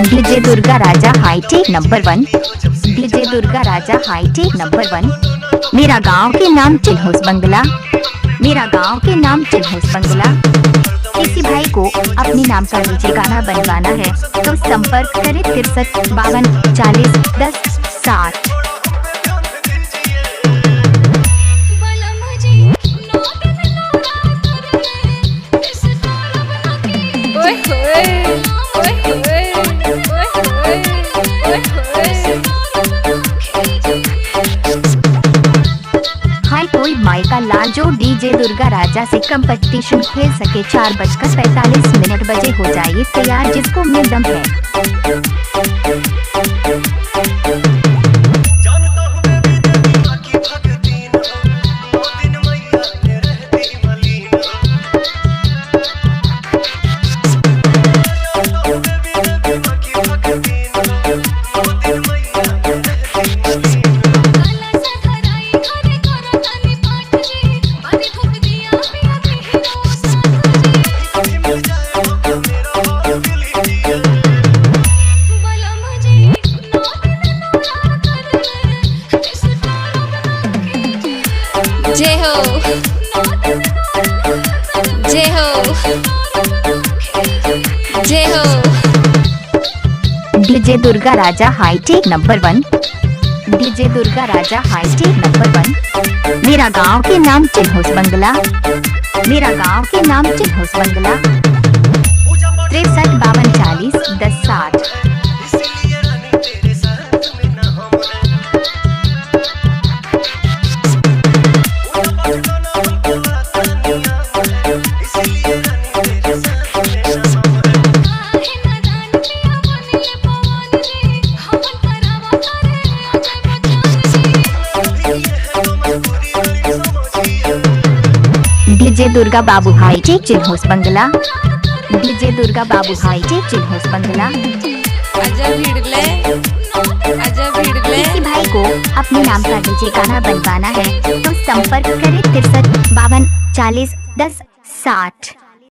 DJ Durga राजा hi tech number 1। DJ Durga राजा hi tech number 1। मेरा गांव के नाम चिन्होस बंगला। मेरा गांव के नाम चिन्होस बंगला। किसी भाई को अपने नाम का डीजे गाना बनवाना है तो संपर्क करें 63 52 40 10 60। हाय कोई माइका ला जो डीजे दुर्गा राजा से कंपटीशन खेल सके। 4:45 बजे हो जाइए तैयार जिसको में दम है। जय हो जय हो जय हो। डीजे दुर्गा राजा हाईटेक नंबर 1। डीजे दुर्गा राजा हाईटेक नंबर 1। मेरा गांव के नाम चिन्होस बंगला। मेरा गांव के नाम चिन्होस बंगला। 63 52 40 10 60। डीजे दुर्गा बाबू हाईटेक चिन्होस बंगला। डीजे दुर्गा बाबू हाईटेक चिन्होस बंगला। आजा भिड़ले आजा भिड़ले। किसी भाई को अपने नाम का डीजे गाना बनवाना है तो संपर्क करें 63 52 40 10 60।